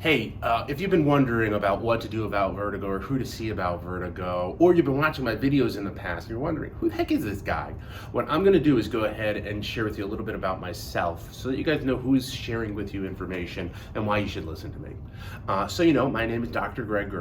Hey, if you've been wondering about what to do about vertigo or who to see about vertigo, or you've been watching my videos in the past and you're wondering, who the heck is this guy? What I'm going to do is go ahead and share with you a little bit about myself so that you guys know who's sharing with you information and why you should listen to me. My name is Dr. Gregg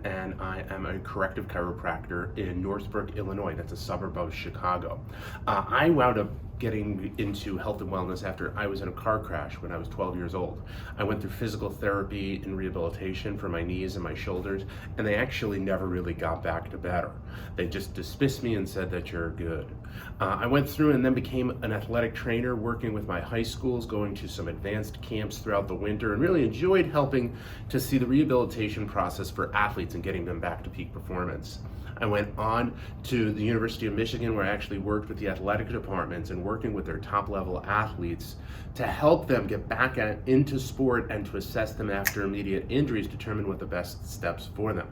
and I am a corrective chiropractor in Northbrook, Illinois. That's a suburb of Chicago. I wound up getting into health and wellness after I was in a car crash when I was 12 years old. I went through physical therapy and rehabilitation for my knees and my shoulders, and they actually never really got back to better. They just dismissed me and said that you're good. I went through and then became an athletic trainer, working with my high schools, going to some advanced camps throughout the winter, and really enjoyed helping to see the rehabilitation process for athletes and getting them back to peak performance. I went on to the University of Michigan, where I actually worked with the athletic departments and working with their top level athletes to help them get back into sport and to assess them after immediate injuries, determine what the best steps for them.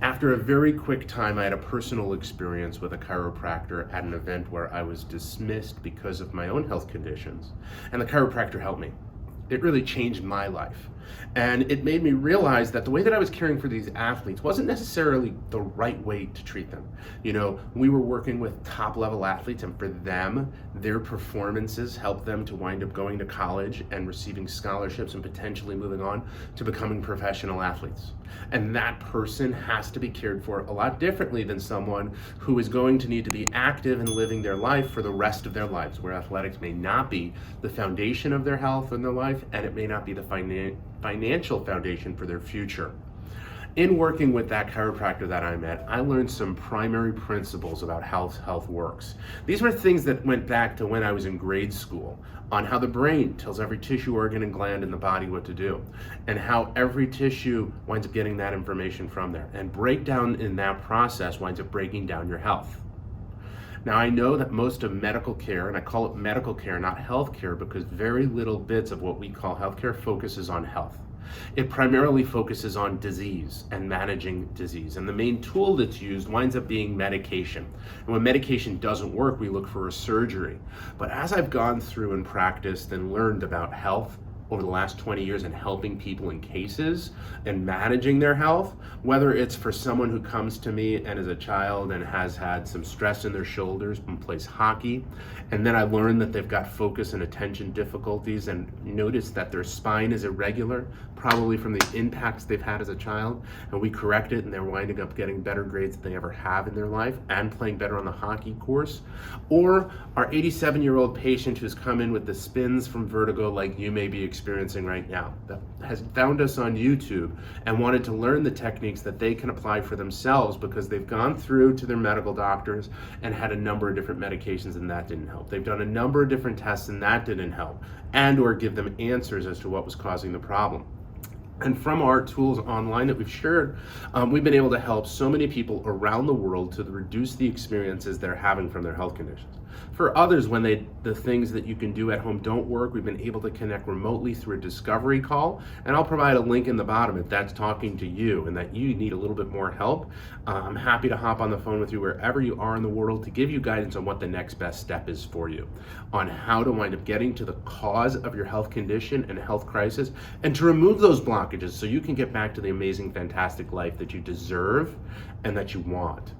After a very quick time, I had a personal experience with a chiropractor at an event where I was dismissed because of my own health conditions, and the chiropractor helped me. It really changed my life. And it made me realize that the way that I was caring for these athletes wasn't necessarily the right way to treat them. You know, we were working with top level athletes, and for them, their performances helped them to wind up going to college and receiving scholarships and potentially moving on to becoming professional athletes. And that person has to be cared for a lot differently than someone who is going to need to be active and living their life for the rest of their lives, where athletics may not be the foundation of their health and their life, and it may not be the financial foundation for their future. In working with that chiropractor that I met, I learned some primary principles about how health works. These were things that went back to when I was in grade school, on how the brain tells every tissue, organ, and gland in the body what to do, and how every tissue winds up getting that information from there. And breakdown in that process winds up breaking down your health. Now, I know that most of medical care, and I call it medical care, not health care, because very little bits of what we call healthcare focuses on health. It primarily focuses on disease and managing disease. And the main tool that's used winds up being medication. And when medication doesn't work, we look for a surgery. But as I've gone through and practiced and learned about health over the last 20 years and helping people in cases and managing their health, whether it's for someone who comes to me and is a child and has had some stress in their shoulders and plays hockey, and then I learn that they've got focus and attention difficulties and notice that their spine is irregular, probably from the impacts they've had as a child, and we correct it and they're winding up getting better grades than they ever have in their life and playing better on the hockey course. Or our 87-year-old patient who's come in with the spins from vertigo like you may be experiencing right now, that has found us on YouTube and wanted to learn the techniques that they can apply for themselves because they've gone through to their medical doctors and had a number of different medications and that didn't help. They've done a number of different tests and that didn't help, and or give them answers as to what was causing the problem. And from our tools online that we've shared, we've been able to help so many people around the world to reduce the experiences they're having from their health conditions. For others, when the things that you can do at home don't work, we've been able to connect remotely through a discovery call. And I'll provide a link in the bottom if that's talking to you and that you need a little bit more help. I'm happy to hop on the phone with you wherever you are in the world to give you guidance on what the next best step is for you, on how to wind up getting to the cause of your health condition and health crisis, and to remove those blockages so you can get back to the amazing, fantastic life that you deserve and that you want.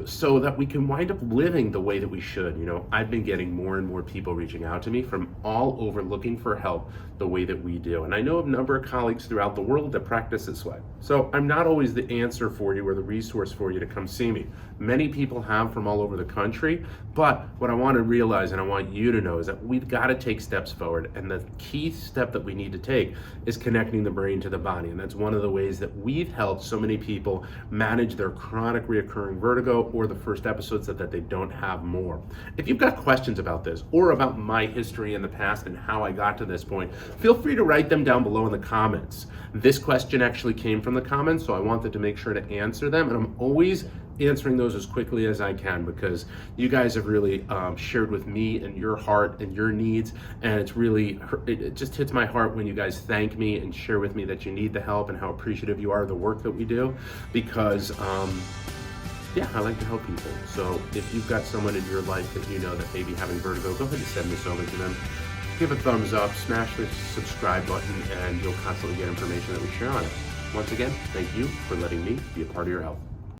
So that we can wind up living the way that we should. You know, I've been getting more and more people reaching out to me from all over looking for help the way that we do. And I know of a number of colleagues throughout the world that practice this way. So I'm not always the answer for you or the resource for you to come see me. Many people have from all over the country, but what I want to realize and I want you to know is that we've got to take steps forward. And the key step that we need to take is connecting the brain to the body. And that's one of the ways that we've helped so many people manage their chronic reoccurring vertigo, or the first episode said that they don't have more. If you've got questions about this or about my history in the past and how I got to this point, feel free to write them down below in the comments. This question actually came from the comments, so I wanted to make sure to answer them, and I'm always answering those as quickly as I can because you guys have really shared with me and your heart and your needs, and it just hits my heart when you guys thank me and share with me that you need the help and how appreciative you are of the work that we do, because I like to help people. So if you've got someone in your life that you know that may be having vertigo, go ahead and send this over to them. give a thumbs up, smash the subscribe button, and you'll constantly get information that we share on it. Once again, thank you for letting me be a part of your health.